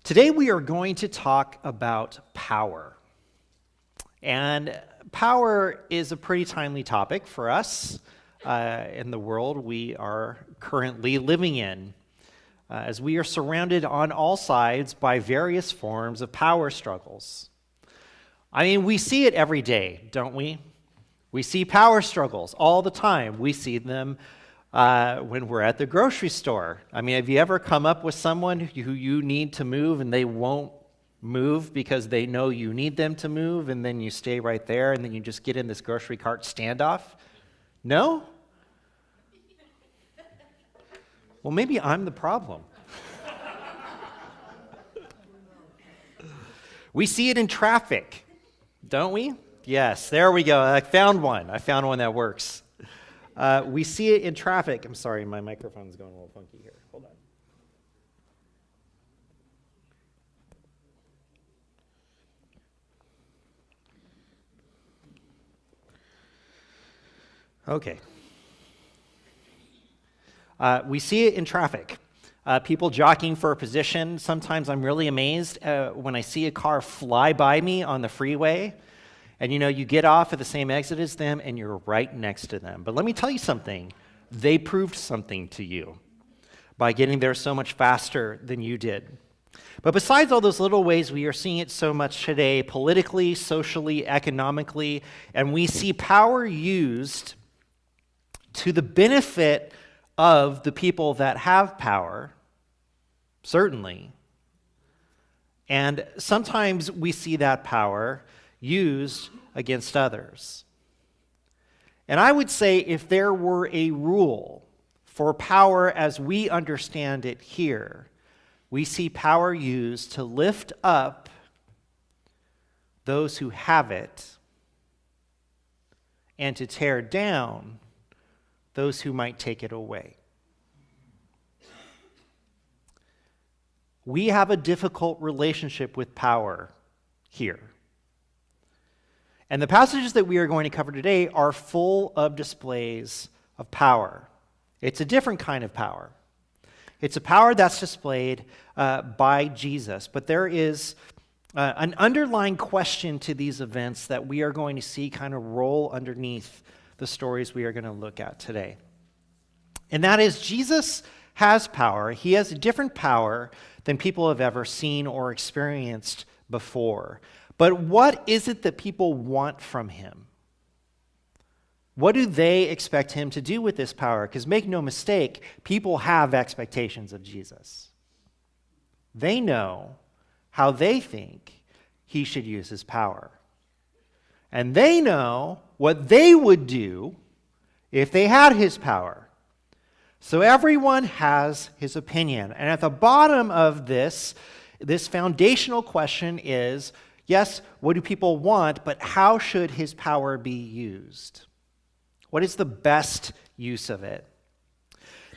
Today we are going to talk about power. And power is a pretty timely topic for us in the world we are currently living in, as we are surrounded on all sides by various forms of power struggles. I mean, we see it every day, don't we? We see power struggles all the time. We see them when we're at the grocery store. I mean, have you ever come up with someone who you need to move and they won't move because they know you need them to move, and then you stay right there and then you just get in this grocery cart standoff? No? Well, maybe I'm the problem. We see it in traffic, don't we? Yes, there we go. I found one that works. We see it in traffic. I'm sorry, my microphone's going a little funky here. Hold on. Okay. We see it in traffic. People jockeying for a position. Sometimes I'm really amazed when I see a car fly by me on the freeway. And you get off at the same exit as them and you're right next to them. But let me tell you something. They proved something to you by getting there so much faster than you did. But besides all those little ways, we are seeing it so much today, politically, socially, economically, and we see power used to the benefit of the people that have power, certainly. And sometimes we see that power used against others. And I would say if there were a rule for power as we understand it here, we see power used to lift up those who have it and to tear down those who might take it away. We have a difficult relationship with power here. And the passages that we are going to cover today are full of displays of power. It's a different kind of power. It's a power that's displayed by Jesus. But there is an underlying question to these events that we are going to see kind of roll underneath the stories we are going to look at today. And that is, Jesus has power. He has a different power than people have ever seen or experienced before. But what is it that people want from him? What do they expect him to do with this power? Because make no mistake, people have expectations of Jesus. They know how they think he should use his power. And they know what they would do if they had his power. So everyone has his opinion. And at the bottom of this foundational question is, yes, what do people want, but how should his power be used? What is the best use of it?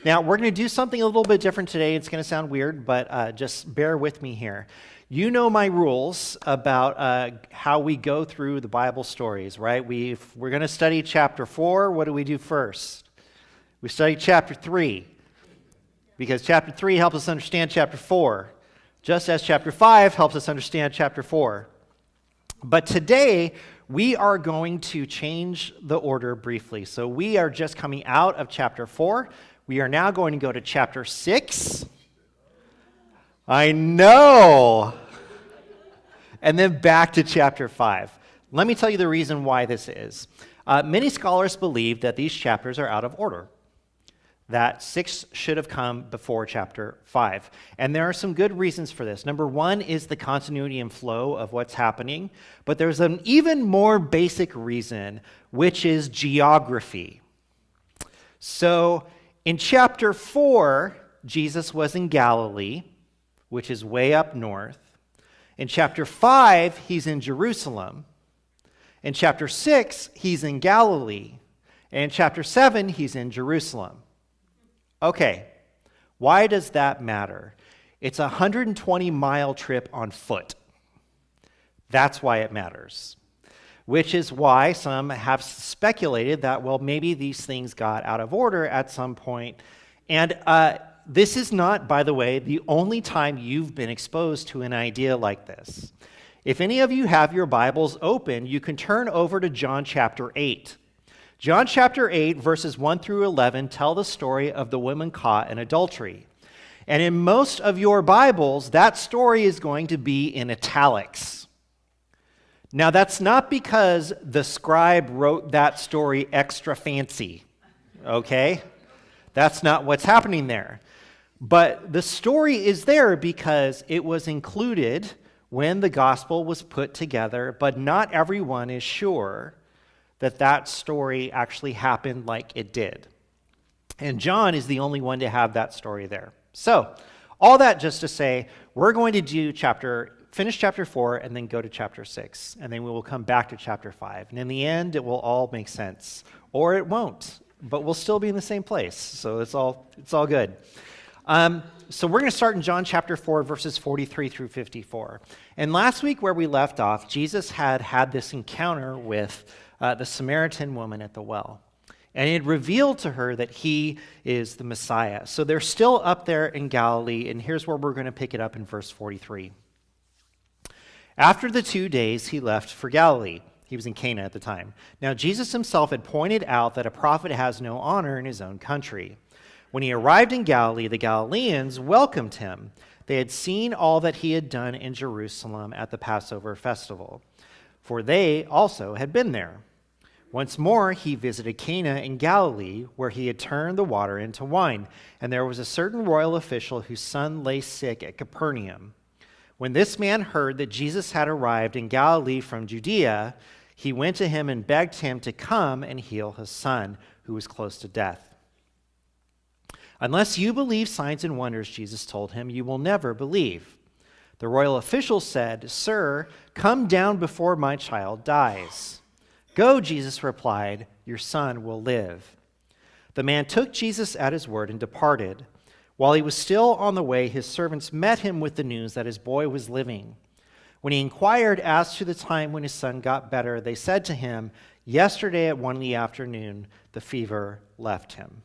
Now, we're going to do something a little bit different today. It's going to sound weird, but just bear with me here. You know my rules about how we go through the Bible stories, right? We're going to study chapter 4. What do we do first? We study chapter 3, because chapter 3 helps us understand chapter 4, just as chapter 5 helps us understand chapter 4. But today, we are going to change the order briefly. So we are just coming out of chapter 4. We are now going to go to chapter 6. I know! And then back to chapter 5. Let me tell you the reason why this is. Many scholars believe that these chapters are out of order, that 6 should have come before chapter 5. And there are some good reasons for this. Number one is the continuity and flow of what's happening, but there's an even more basic reason, which is geography. So in chapter 4, Jesus was in Galilee, which is way up north. In chapter 5, he's in Jerusalem. In chapter 6, he's in Galilee. And in chapter 7, he's in Jerusalem. Okay, why does that matter? It's a 120-mile trip on foot. That's why it matters. Which is why some have speculated that, well, maybe these things got out of order at some point. And this is not, by the way, the only time you've been exposed to an idea like this. If any of you have your Bibles open, you can turn over to John chapter 8. John chapter 8, verses 1 through 11, tell the story of the woman caught in adultery. And in most of your Bibles, that story is going to be in italics. Now, that's not because the scribe wrote that story extra fancy, okay? That's not what's happening there. But the story is there because it was included when the gospel was put together, but not everyone is sure that that story actually happened like it did. And John is the only one to have that story there. So, all that just to say, we're going to finish chapter 4 and then go to chapter 6. And then we will come back to chapter 5. And in the end, it will all make sense. Or it won't, but we'll still be in the same place. So it's all good. So we're going to start in John chapter 4, verses 43 through 54. And last week where we left off, Jesus had this encounter with the Samaritan woman at the well. And it revealed to her that he is the Messiah. So they're still up there in Galilee, and here's where we're going to pick it up in verse 43. After the 2 days, he left for Galilee. He was in Cana at the time. Now Jesus himself had pointed out that a prophet has no honor in his own country. When he arrived in Galilee, the Galileans welcomed him. They had seen all that he had done in Jerusalem at the Passover festival, for they also had been there. Once more, he visited Cana in Galilee, where he had turned the water into wine. And there was a certain royal official whose son lay sick at Capernaum. When this man heard that Jesus had arrived in Galilee from Judea, he went to him and begged him to come and heal his son, who was close to death. Unless you believe signs and wonders, Jesus told him, you will never believe. The royal official said, Sir, come down before my child dies. Go, Jesus replied, your son will live. The man took Jesus at his word and departed. While he was still on the way, his servants met him with the news that his boy was living. When he inquired as to the time when his son got better, they said to him, yesterday at 1 p.m, the fever left him.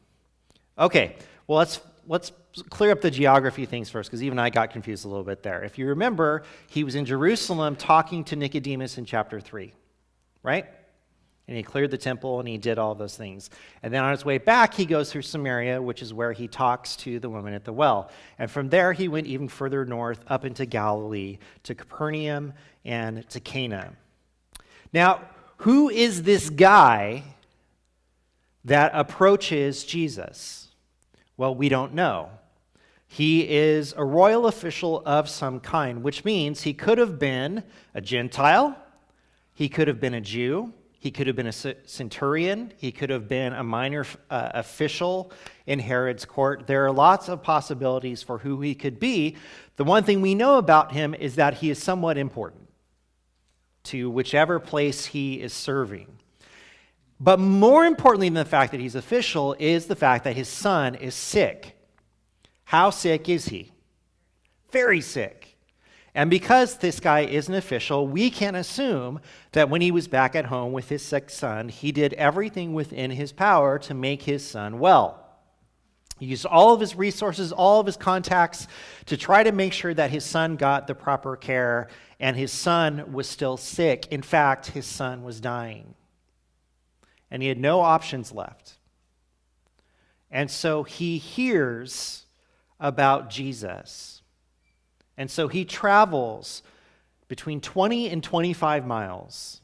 Okay, well, let's clear up the geography things first, because even I got confused a little bit there. If you remember, he was in Jerusalem talking to Nicodemus in chapter 3, right? And he cleared the temple, and he did all those things. And then on his way back, he goes through Samaria, which is where he talks to the woman at the well. And from there, he went even further north, up into Galilee, to Capernaum and to Cana. Now, who is this guy that approaches Jesus? Well, we don't know. He is a royal official of some kind, which means he could have been a Gentile, he could have been a Jew, he could have been a centurion. He could have been a minor official in Herod's court. There are lots of possibilities for who he could be. The one thing we know about him is that he is somewhat important to whichever place he is serving. But more importantly than the fact that he's official is the fact that his son is sick. How sick is he? Very sick. And because this guy is an official, we can assume that when he was back at home with his sick son, he did everything within his power to make his son well. He used all of his resources, all of his contacts to try to make sure that his son got the proper care, and his son was still sick. In fact, his son was dying. And he had no options left. And so he hears about Jesus. And so he travels between 20 and 25 miles,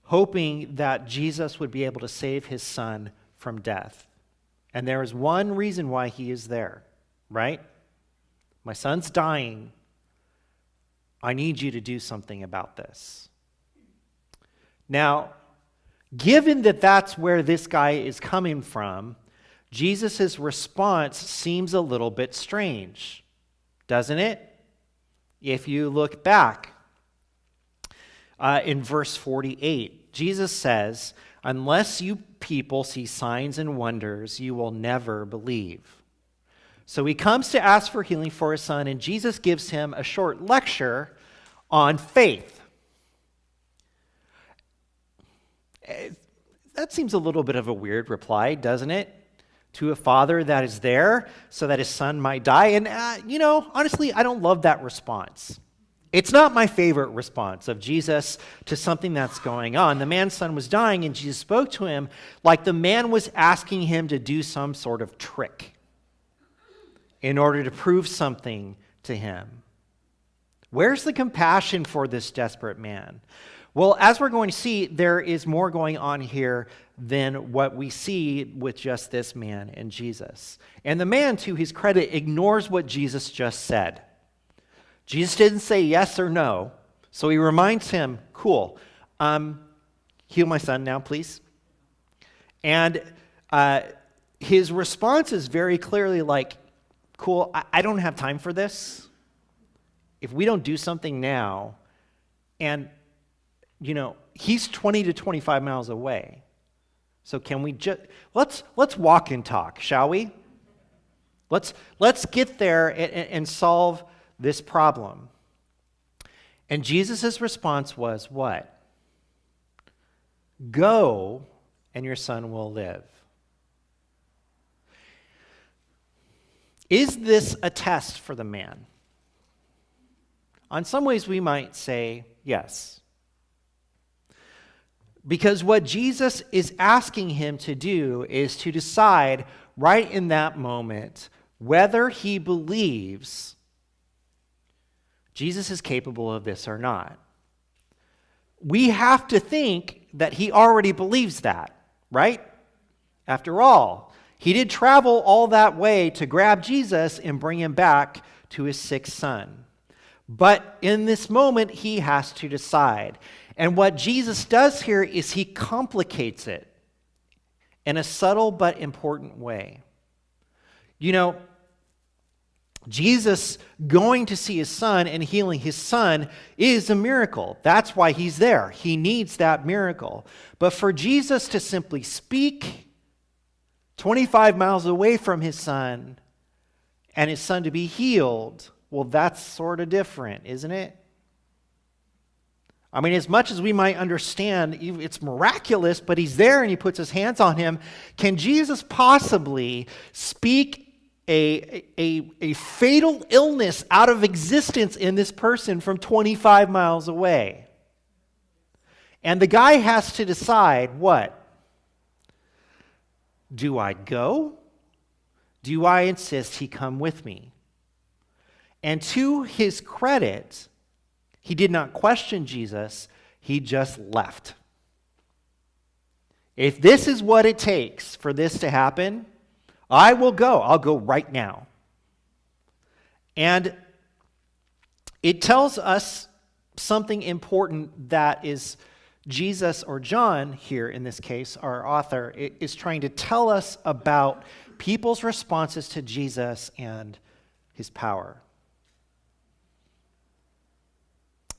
hoping that Jesus would be able to save his son from death. And there is one reason why he is there, right? My son's dying. I need you to do something about this. Now, given that that's where this guy is coming from, Jesus' response seems a little bit strange. Doesn't it? If you look back in verse 48, Jesus says, unless you people see signs and wonders, you will never believe. So he comes to ask for healing for his son, and Jesus gives him a short lecture on faith. That seems a little bit of a weird reply, doesn't it? to a father that is there so that his son might die. And, honestly, I don't love that response. It's not my favorite response of Jesus to something that's going on. The man's son was dying, and Jesus spoke to him like the man was asking him to do some sort of trick in order to prove something to him. Where's the compassion for this desperate man? Well, as we're going to see, there is more going on here than what we see with just this man and Jesus. And the man, to his credit, ignores what Jesus just said. Jesus didn't say yes or no, so he reminds him, cool, heal my son now, please. And his response is very clearly like, cool, I don't have time for this. If we don't do something now, and he's 20 to 25 miles away. So can we just let's walk and talk, shall we? Let's get there and solve this problem. And Jesus' response was what? Go, and your son will live. Is this a test for the man? On some ways, we might say yes. Because what Jesus is asking him to do is to decide right in that moment whether he believes Jesus is capable of this or not. We have to think that he already believes that, right? After all, he did travel all that way to grab Jesus and bring him back to his sick son. But in this moment, he has to decide. And what Jesus does here is he complicates it in a subtle but important way. Jesus going to see his son and healing his son is a miracle. That's why he's there. He needs that miracle. But for Jesus to simply speak 25 miles away from his son and his son to be healed, well, that's sort of different, isn't it? I mean, as much as we might understand it's miraculous, but he's there and he puts his hands on him, can Jesus possibly speak a fatal illness out of existence in this person from 25 miles away? And the guy has to decide what? Do I go? Do I insist he come with me? And to his credit, he did not question Jesus, he just left. If this is what it takes for this to happen, I will go. I'll go right now. And it tells us something important that is Jesus, or John here in this case, our author, is trying to tell us about people's responses to Jesus and his power.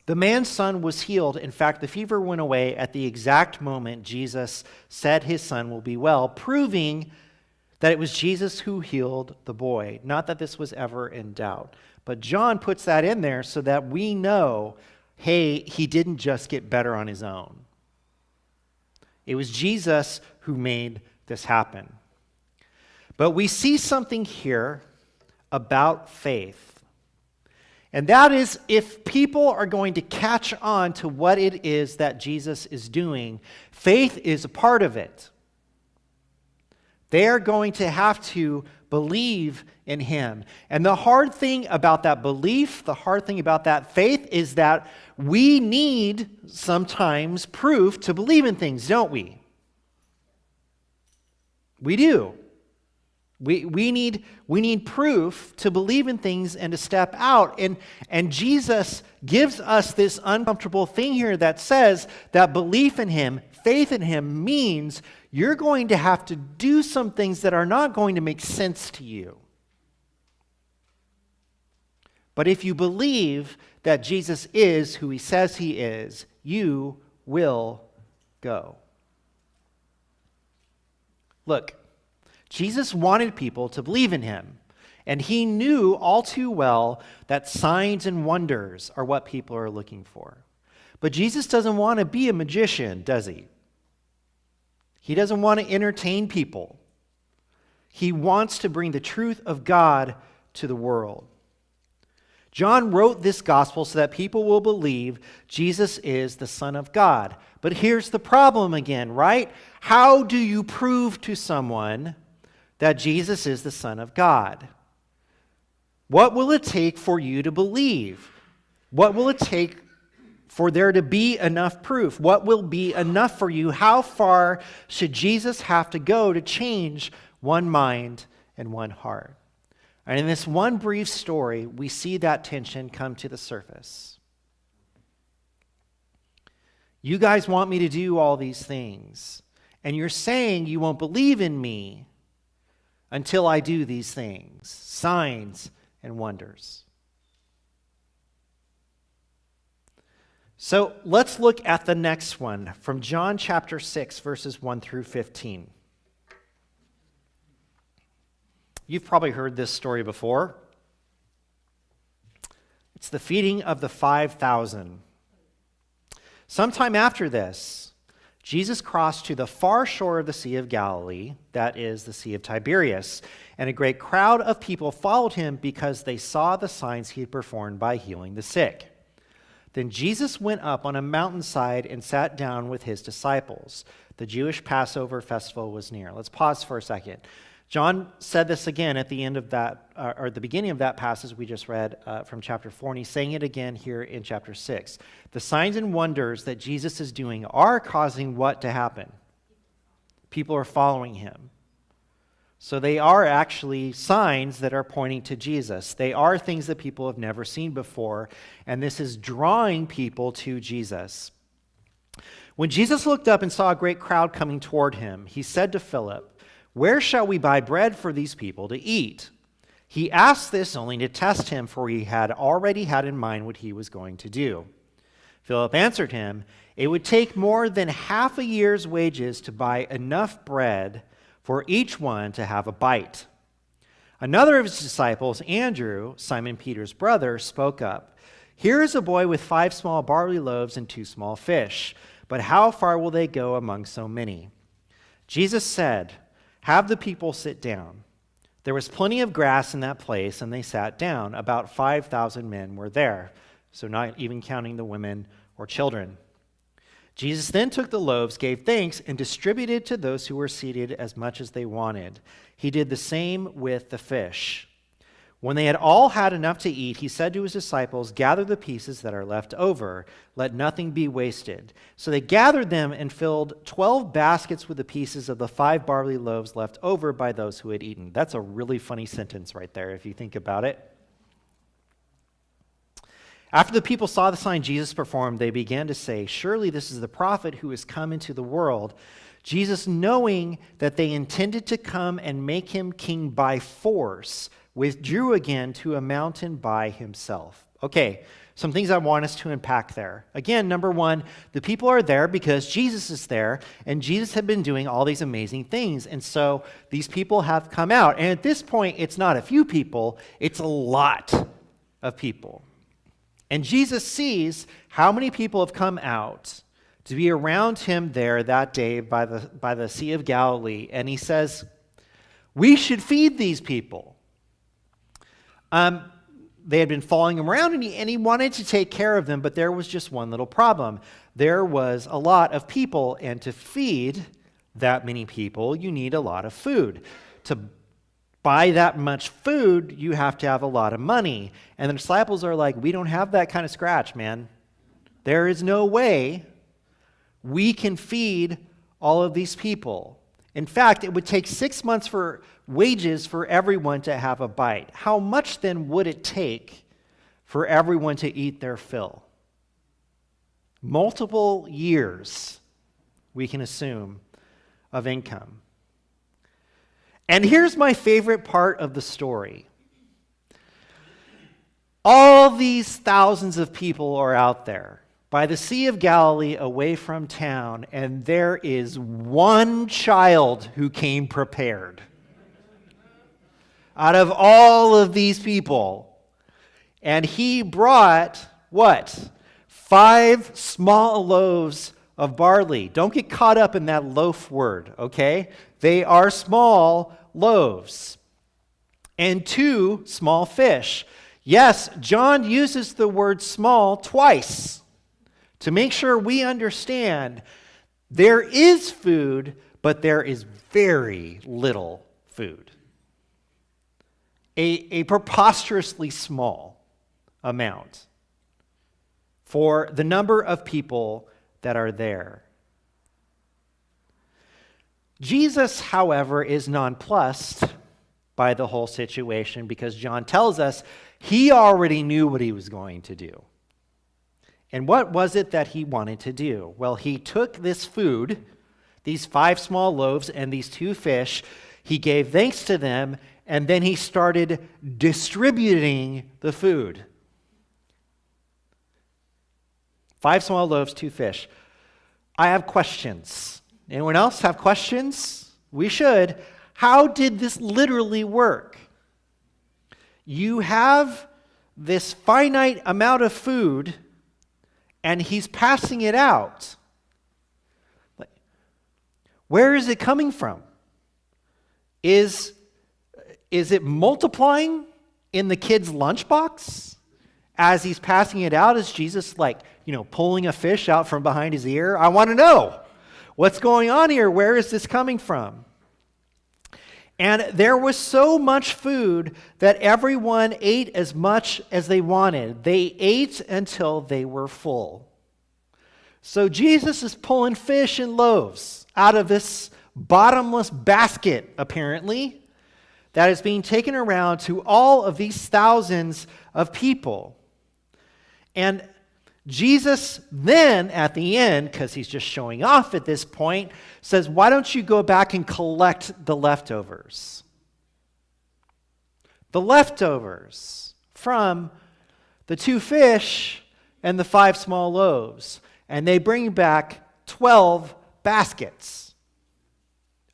The man's son was healed. In fact, the fever went away at the exact moment Jesus said his son will be well, proving that it was Jesus who healed the boy. Not that this was ever in doubt. But John puts that in there so that we know, hey, he didn't just get better on his own. It was Jesus who made this happen. But we see something here about faith. And that is, if people are going to catch on to what it is that Jesus is doing, faith is a part of it. They are going to have to believe in him. And the hard thing about that belief, the hard thing about that faith is that we need sometimes proof to believe in things, don't we? We do. We need proof to believe in things and to step out. And Jesus gives us this uncomfortable thing here that says that belief in him, faith in him, means you're going to have to do some things that are not going to make sense to you. But if you believe that Jesus is who he says he is, you will go. Look, Jesus wanted people to believe in him, and he knew all too well that signs and wonders are what people are looking for. But Jesus doesn't want to be a magician, does he? He doesn't want to entertain people. He wants to bring the truth of God to the world. John wrote this gospel so that people will believe Jesus is the Son of God. But here's the problem again, right? How do you prove to someone that Jesus is the Son of God? What will it take for you to believe? What will it take for there to be enough proof? What will be enough for you? How far should Jesus have to go to change one mind and one heart? And in this one brief story, we see that tension come to the surface. You guys want me to do all these things, and you're saying you won't believe in me until I do these things, signs and wonders. So let's look at the next one from John chapter 6, verses 1 through 15. You've probably heard this story before. It's the feeding of the 5,000. Sometime after this, Jesus crossed to the far shore of the Sea of Galilee, that is the Sea of Tiberias, and a great crowd of people followed him because they saw the signs he had performed by healing the sick. Then Jesus went up on a mountainside and sat down with his disciples. The Jewish Passover festival was near. Let's pause for a second. John said this again at the end of that, or the beginning of that passage we just read from chapter 4, and he's saying it again here in chapter 6. The signs and wonders that Jesus is doing are causing what to happen? People are following him. So they are actually signs that are pointing to Jesus. They are things that people have never seen before, and this is drawing people to Jesus. When Jesus looked up and saw a great crowd coming toward him, he said to Philip, "Where shall we buy bread for these people to eat?" He asked this only to test him, for he had already had in mind what he was going to do. Philip answered him, "It would take more than half a year's wages to buy enough bread for each one to have a bite." Another of his disciples, Andrew, Simon Peter's brother, spoke up. "Here is a boy with 5 small barley loaves and 2 small fish, but how far will they go among so many?" Jesus said, "Have the people sit down." There was plenty of grass in that place, and they sat down. About 5,000 men were there, so not even counting the women or children. Jesus then took the loaves, gave thanks, and distributed to those who were seated as much as they wanted. He did the same with the fish. When they had all had enough to eat, he said to his disciples, "Gather the pieces that are left over. Let nothing be wasted." So they gathered them and filled 12 baskets with the pieces of the 5 barley loaves left over by those who had eaten. That's a really funny sentence right there, if you think about it. After the people saw the sign Jesus performed, they began to say, "Surely this is the prophet who has come into the world." Jesus, knowing that they intended to come and make him king by force, withdrew again to a mountain by himself. Okay, some things I want us to unpack there. Again, number one, the people are there because Jesus is there, and Jesus had been doing all these amazing things. And so these people have come out. And at this point, it's not a few people, it's a lot of people. And Jesus sees how many people have come out to be around him there that day by the Sea of Galilee. And he says, we should feed these people. They had been following him around, and he wanted to take care of them, but there was just one little problem. There was a lot of people, and to feed that many people, you need a lot of food. To buy that much food, you have to have a lot of money. And the disciples are like, we don't have that kind of scratch, man. There is no way we can feed all of these people. In fact, it would take 6 months for wages for everyone to have a bite. How much then would it take for everyone to eat their fill? Multiple years, we can assume, of income. And here's my favorite part of the story. All these thousands of people are out there by the Sea of Galilee away from town, and there is one child who came prepared. Out of all of these people. And he brought, what? 5 small loaves of barley. Don't get caught up in that loaf word, okay? They are small loaves and 2 small fish. Yes, John uses the word small twice to make sure we understand there is food, but there is very little food. A preposterously small amount for the number of people that are there. Jesus, however, is nonplussed by the whole situation because John tells us he already knew what he was going to do. And what was it that he wanted to do? Well, he took this food, these 5 small loaves and these 2 fish, he gave thanks to them, and then he started distributing the food. 5 small loaves, 2 fish. I have questions. Anyone else have questions? We should. How did this literally work? You have this finite amount of food, and he's passing it out. Where is it coming from? Is it multiplying in the kid's lunchbox as he's passing it out? Is Jesus pulling a fish out from behind his ear? I want to know. What's going on here? Where is this coming from? And there was so much food that everyone ate as much as they wanted. They ate until they were full. So Jesus is pulling fish and loaves out of this bottomless basket, apparently, that is being taken around to all of these thousands of people. And Jesus then, at the end, because he's just showing off at this point, says, why don't you go back and collect the leftovers? The leftovers from the 2 fish and the 5 small loaves. And they bring back 12 baskets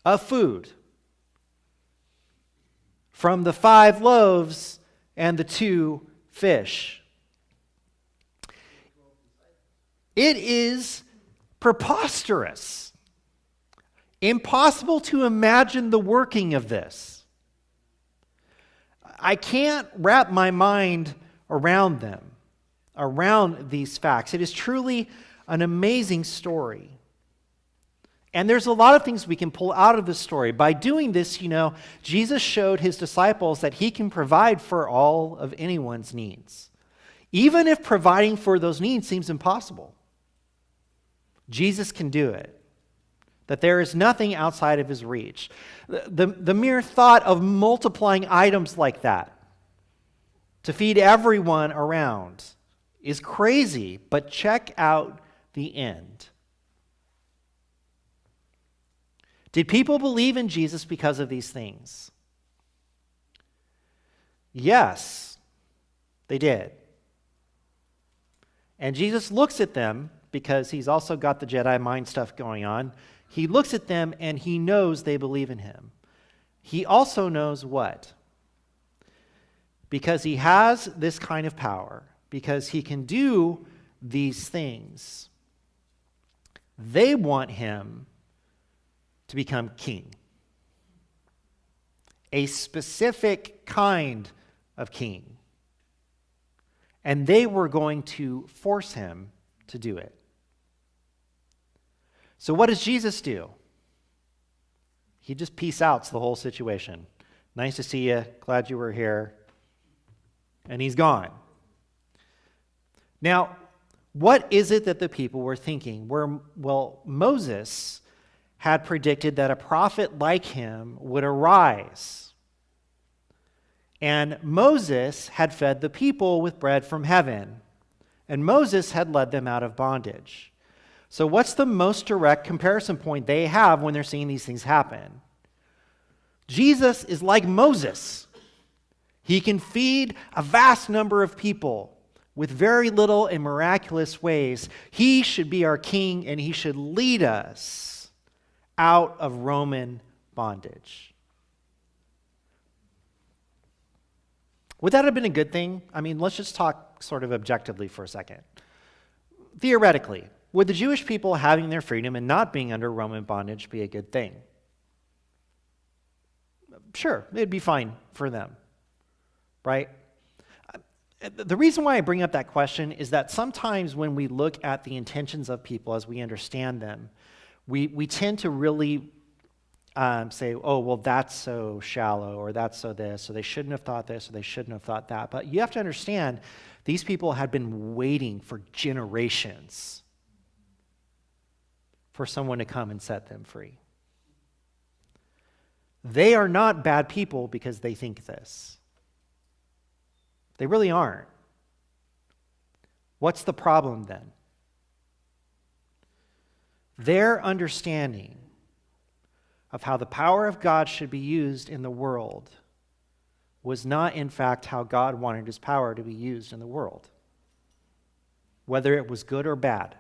of food from the 5 loaves and the 2 fish. It is preposterous. Impossible to imagine the working of this. I can't wrap my mind around them, around these facts. It is truly an amazing story. And there's a lot of things we can pull out of this story. By doing this, Jesus showed his disciples that he can provide for all of anyone's needs. Even if providing for those needs seems impossible. Jesus can do it. That there is nothing outside of his reach. The mere thought of multiplying items like that to feed everyone around is crazy, but check out the end. Did people believe in Jesus because of these things? Yes, they did. And Jesus looks at them, because he's also got the Jedi mind stuff going on. He looks at them and he knows they believe in him. He also knows what? Because he has this kind of power, because he can do these things, they want him to become king. A specific kind of king. And they were going to force him to do it. So what does Jesus do? He just peace outs the whole situation. Nice to see you. Glad you were here. And he's gone. Now, what is it that the people were thinking? Well, Moses had predicted that a prophet like him would arise. And Moses had fed the people with bread from heaven. And Moses had led them out of bondage. So what's the most direct comparison point they have when they're seeing these things happen? Jesus is like Moses. He can feed a vast number of people with very little and miraculous ways. He should be our king, and he should lead us out of Roman bondage. Would that have been a good thing? I mean, let's just talk sort of objectively for a second. Theoretically, would the Jewish people having their freedom and not being under Roman bondage be a good thing? sure, it'd be fine for them, right? The reason why I bring up that question is that sometimes when we look at the intentions of people as we understand them, we tend to really say, oh, well, that's so shallow, or that's so this, or they shouldn't have thought this, or they shouldn't have thought that. But you have to understand, these people had been waiting for generations for someone to come and set them free. They are not bad people because they think this. They really aren't. What's the problem then? Their understanding of how the power of God should be used in the world was not, in fact, how God wanted his power to be used in the world, whether it was good or bad.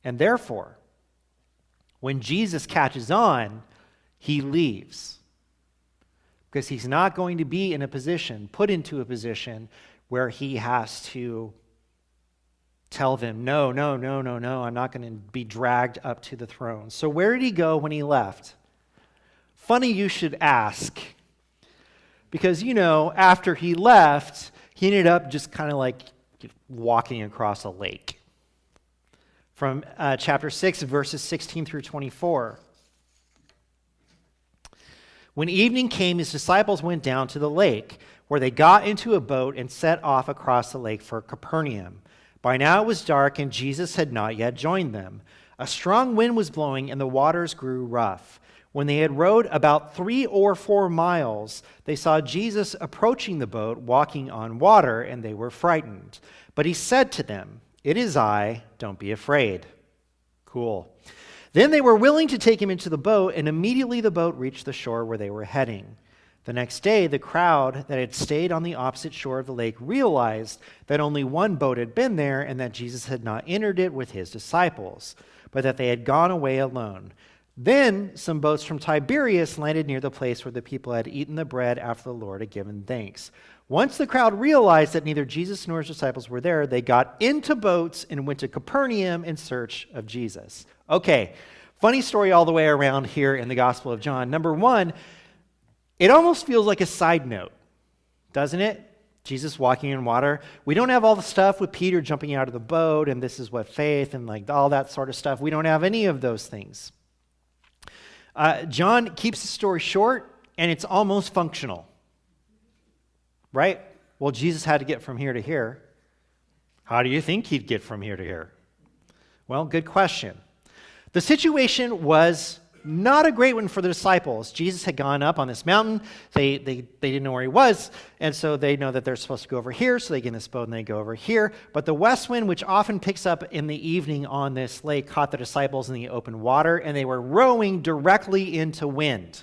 And therefore, when Jesus catches on, he leaves. Because he's not going to be put into a position where he has to tell them, no, I'm not going to be dragged up to the throne. So where did he go when he left? Funny you should ask. Because, after he left, he ended up just kind of like walking across a lake. From chapter 6, verses 16 through 24. When evening came, his disciples went down to the lake, where they got into a boat and set off across the lake for Capernaum. By now it was dark, and Jesus had not yet joined them. A strong wind was blowing, and the waters grew rough. When they had rowed about 3 or 4 miles, they saw Jesus approaching the boat, walking on water, and they were frightened. But he said to them, "It is I, don't be afraid." Cool. Then they were willing to take him into the boat, and immediately the boat reached the shore where they were heading. The next day, the crowd that had stayed on the opposite shore of the lake realized that only one boat had been there and that Jesus had not entered it with his disciples, but that they had gone away alone. Then some boats from Tiberias landed near the place where the people had eaten the bread after the Lord had given thanks. Once the crowd realized that neither Jesus nor his disciples were there, they got into boats and went to Capernaum in search of Jesus. Okay, funny story all the way around here in the Gospel of John. Number one, it almost feels like a side note, doesn't it? Jesus walking in water. We don't have all the stuff with Peter jumping out of the boat, and this is what faith, and like all that sort of stuff. We don't have any of those things. John keeps the story short, and it's almost functional. Right? Well, Jesus had to get from here to here. How do you think he'd get from here to here? Well, good question. The situation was not a great one for the disciples. Jesus had gone up on this mountain. They didn't know where he was, and so they know that they're supposed to go over here, so they get in this boat and they go over here. But the west wind, which often picks up in the evening on this lake, caught the disciples in the open water, and they were rowing directly into wind,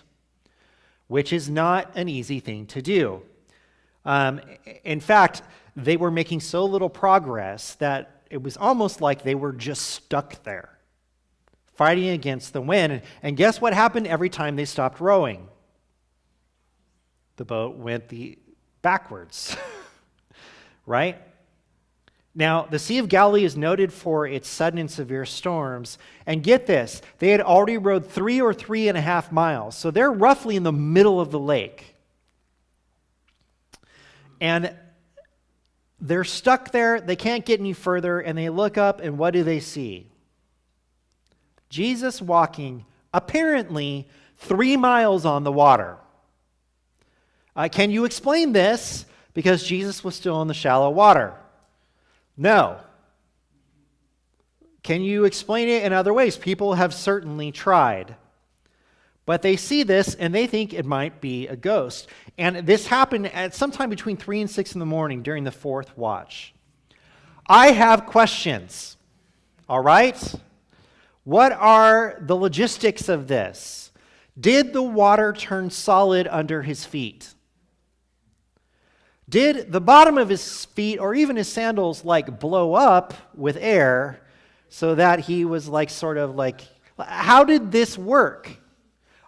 which is not an easy thing to do. In fact, they were making so little progress that it was almost like they were just stuck there, fighting against the wind. And guess what happened every time they stopped rowing? The boat went backwards, right? Now, the Sea of Galilee is noted for its sudden and severe storms. And get this, they had already rowed 3 or 3.5 miles. So they're roughly in the middle of the lake. And they're stuck there, they can't get any further, and they look up, and what do they see? Jesus walking, apparently, 3 miles on the water. Can you explain this? Because Jesus was still in the shallow water. No. Can you explain it in other ways? People have certainly tried. But they see this and they think it might be a ghost. And this happened at sometime between 3 and 6 in the morning during the 4th watch. I have questions. All right? What are the logistics of this? Did the water turn solid under his feet? Did the bottom of his feet or even his sandals blow up with air so that he was how did this work?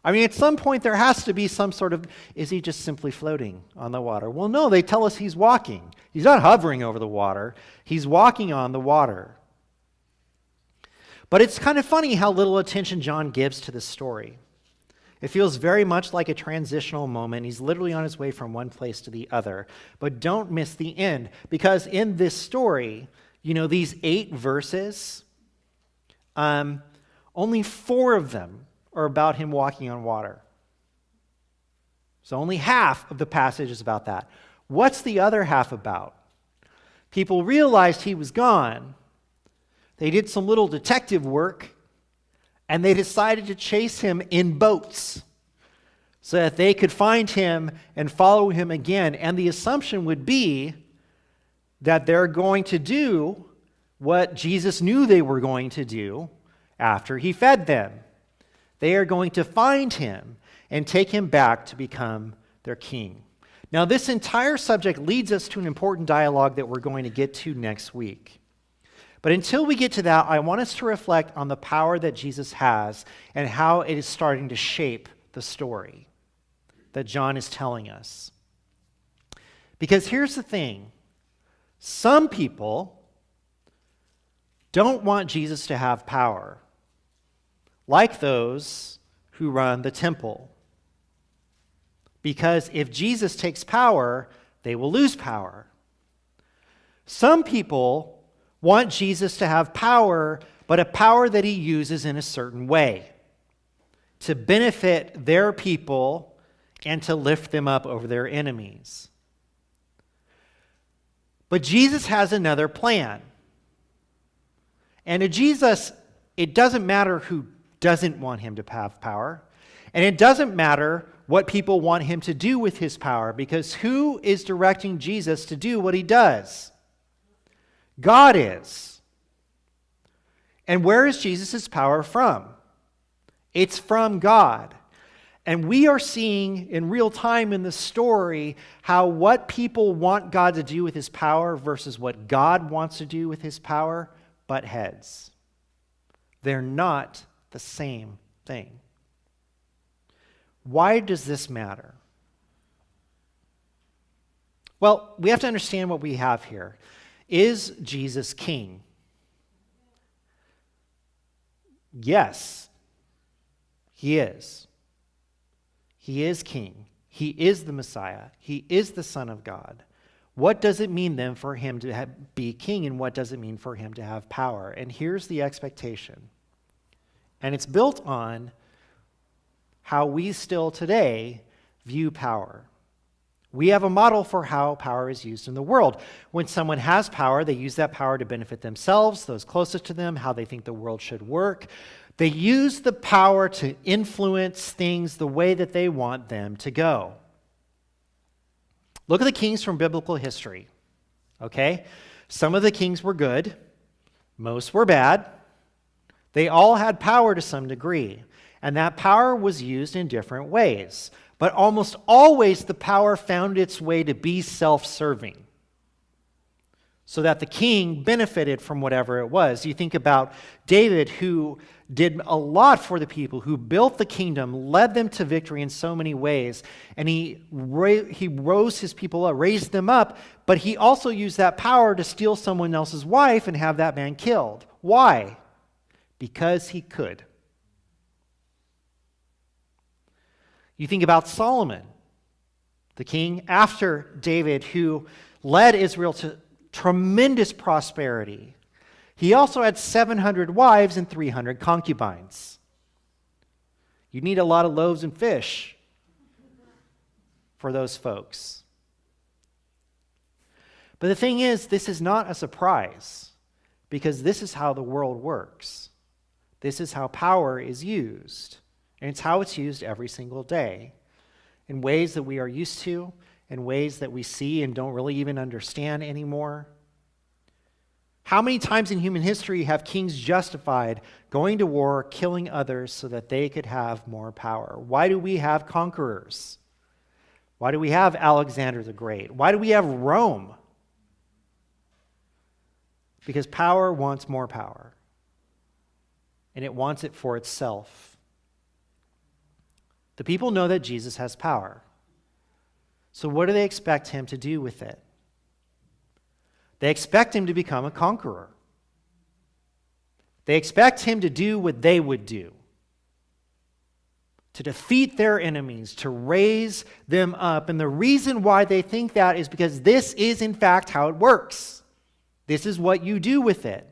I mean, at some point there has to be some sort of, is he just simply floating on the water? Well, no, they tell us he's walking. He's not hovering over the water. He's walking on the water. But it's kind of funny how little attention John gives to this story. It feels very much like a transitional moment. He's literally on his way from one place to the other. But don't miss the end, because in this story, these 8 verses, only 4 of them are about him walking on water. So only half of the passage is about that. What's the other half about? People realized he was gone. They did some little detective work, and they decided to chase him in boats so that they could find him and follow him again. And the assumption would be that they're going to do what Jesus knew they were going to do after he fed them. They are going to find him and take him back to become their king. Now, this entire subject leads us to an important dialogue that we're going to get to next week. But until we get to that, I want us to reflect on the power that Jesus has and how it is starting to shape the story that John is telling us. Because here's the thing. Some people don't want Jesus to have power, like those who run the temple. Because if Jesus takes power, they will lose power. Some people want Jesus to have power, but a power that he uses in a certain way to benefit their people and to lift them up over their enemies. But Jesus has another plan. And to Jesus, it doesn't matter who doesn't want him to have power, and it doesn't matter what people want him to do with his power, because who is directing Jesus to do what he does? God is. And where is Jesus' power from? It's from God. And we are seeing in real time in the story how what people want God to do with his power versus what God wants to do with his power butt heads. They're not the same thing. Why does this matter? Well, we have to understand what we have here. Is Jesus king? Yes, he is. He is king. He is the Messiah. He is the Son of God. What does it mean then for him to be king, and what does it mean for him to have power? And here's the expectation. And it's built on how we still today view power. We have a model for how power is used in the world. When someone has power, they use that power to benefit themselves, those closest to them, how they think the world should work. They use the power to influence things the way that they want them to go. Look at the kings from biblical history, okay? Some of the kings were good. Most were bad. They all had power to some degree, and that power was used in different ways. But almost always the power found its way to be self-serving, so that the king benefited from whatever it was. You think about David, who did a lot for the people, who built the kingdom, led them to victory in so many ways, and he rose his people up, raised them up, but he also used that power to steal someone else's wife and have that man killed. Why? Because he could. You think about Solomon, the king after David, who led Israel to tremendous prosperity. He also had 700 wives and 300 concubines. You need a lot of loaves and fish for those folks. But the thing is, this is not a surprise, because this is how the world works. This is how power is used. And it's how it's used every single day, in ways that we are used to, in ways that we see and don't really even understand anymore. How many times in human history have kings justified going to war, killing others so that they could have more power? Why do we have conquerors? Why do we have Alexander the Great? Why do we have Rome? Because power wants more power, and it wants it for itself. The people know that Jesus has power. So what do they expect him to do with it? They expect him to become a conqueror. They expect him to do what they would do. to defeat their enemies, to raise them up. And the reason why they think that is because this is, in fact, how it works. This is what you do with it.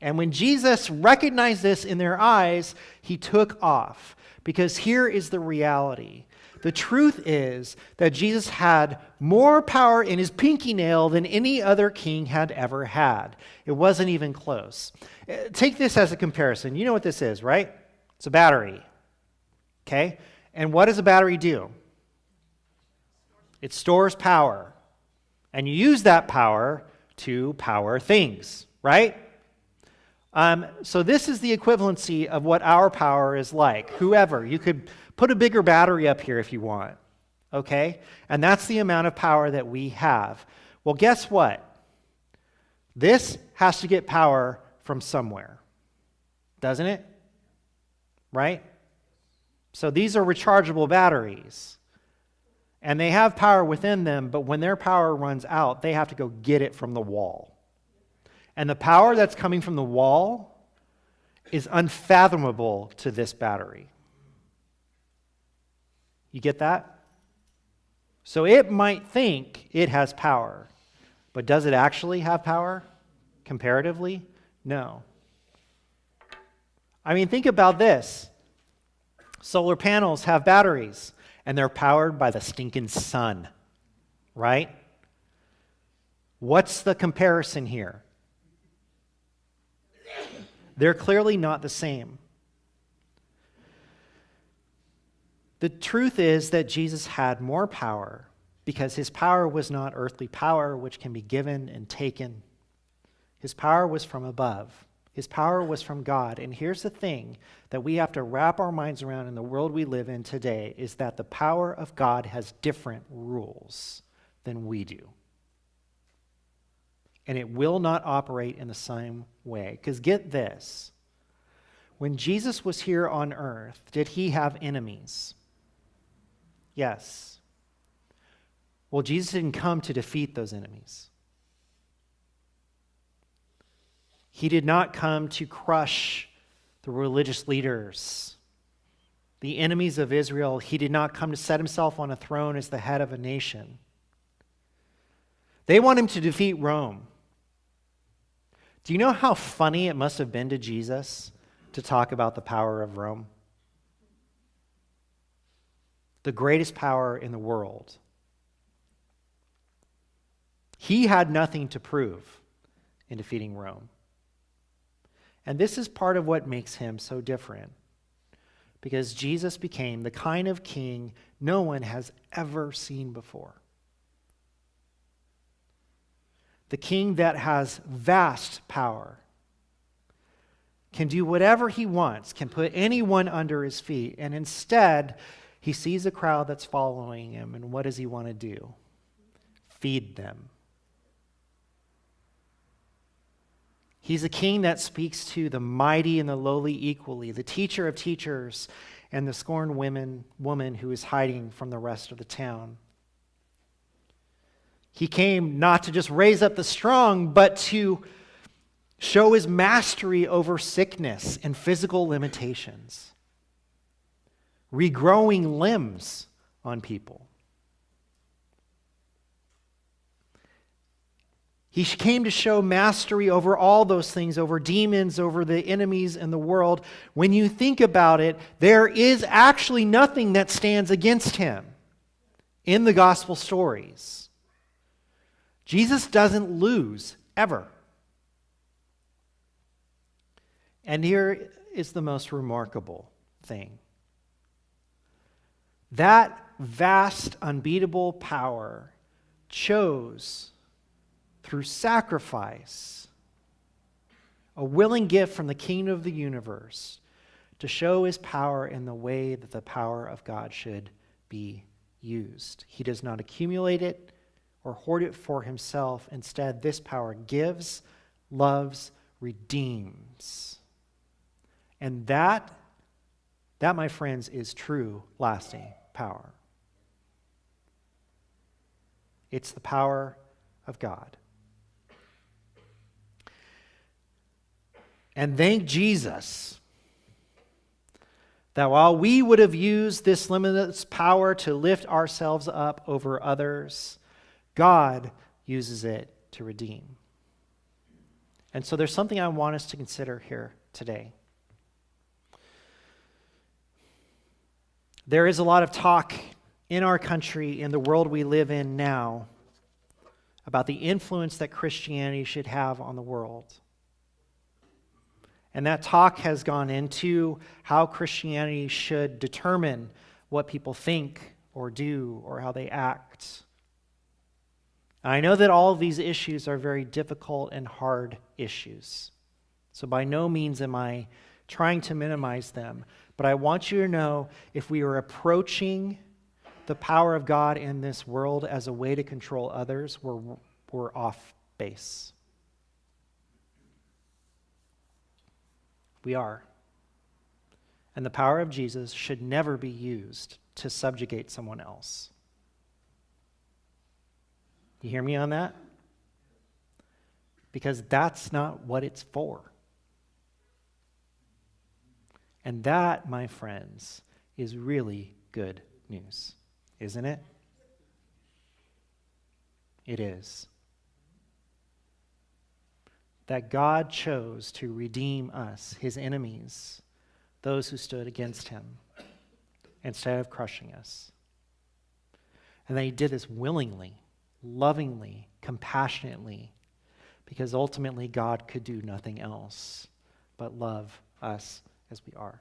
And when Jesus recognized this in their eyes, he took off. Because here is the reality. The truth is that Jesus had more power in his pinky nail than any other king had ever had. It wasn't even close. Take this as a comparison. You know what this is, right? It's a battery. Okay? And what does a battery do? It stores power. And you use that power to power things, right? So this is the equivalency of what our power is like. Whoever, you could put a bigger battery up here if you want, okay? And that's the amount of power that we have. Well, guess what? This has to get power from somewhere, doesn't it? Right? So these are rechargeable batteries. And they have power within them, but when their power runs out, they have to go get it from the wall. And the power that's coming from the wall is unfathomable to this battery. You get that? So it might think it has power, but does it actually have power comparatively? No. I mean, think about this. Solar panels have batteries, and they're powered by the stinking sun, right? What's the comparison here? They're clearly not the same. The truth is that Jesus had more power because his power was not earthly power, which can be given and taken. His power was from above. His power was from God. And here's the thing that we have to wrap our minds around in the world we live in today is that the power of God has different rules than we do. And it will not operate in the same way. Because get this, when Jesus was here on earth, did he have enemies? Yes. Well, Jesus didn't come to defeat those enemies. He did not come to crush the religious leaders, the enemies of Israel. He did not come to set himself on a throne as the head of a nation. They want him to defeat Rome. Do you know how funny it must have been to Jesus to talk about the power of Rome? The greatest power in the world. He had nothing to prove in defeating Rome. And this is part of what makes him so different. Because Jesus became the kind of king no one has ever seen before. The king that has vast power, can do whatever he wants, can put anyone under his feet, and instead, he sees a crowd that's following him, and what does he want to do? Feed them. He's a king that speaks to the mighty and the lowly equally, the teacher of teachers and the scorned woman who is hiding from the rest of the town. He came not to just raise up the strong, but to show his mastery over sickness and physical limitations, regrowing limbs on people. He came to show mastery over all those things, over demons, over the enemies in the world. When you think about it, there is actually nothing that stands against him in the gospel stories. Jesus doesn't lose, ever. And here is the most remarkable thing. That vast, unbeatable power chose, through sacrifice, a willing gift from the King of the universe, to show his power in the way that the power of God should be used. He does not accumulate it or hoard it for himself. Instead, this power gives, loves, redeems. And that, my friends, is true, lasting power. It's the power of God. And thank Jesus That while we would have used this limitless power to lift ourselves up over others, God uses it to redeem. And so there's something I want us to consider here today. There is a lot of talk in our country, in the world we live in now, about the influence that Christianity should have on the world. And that talk has gone into how Christianity should determine what people think or do or how they act. And I know that all of these issues are very difficult and hard issues. So by no means am I trying to minimize them. But I want you to know, if we are approaching the power of God in this world as a way to control others, we're off base. We are. And the power of Jesus should never be used to subjugate someone else. You hear me on that? Because that's not what it's for. And that, my friends, is really good news, isn't it? It is. That God chose to redeem us, his enemies, those who stood against him, instead of crushing us. And that he did this willingly, lovingly, compassionately, because ultimately God could do nothing else but love us as we are.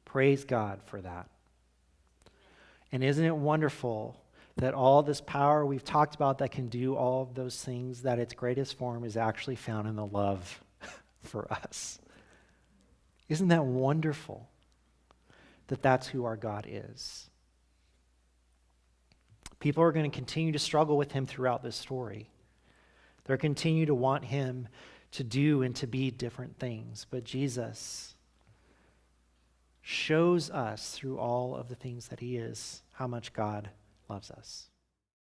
Praise God for that. And isn't it wonderful that all this power we've talked about that can do all of those things, that its greatest form is actually found in the love for us? Isn't that wonderful that that's who our God is? People are going to continue to struggle with him throughout this story. They'll continue to want him to do and to be different things. But Jesus shows us through all of the things that he is how much God loves us.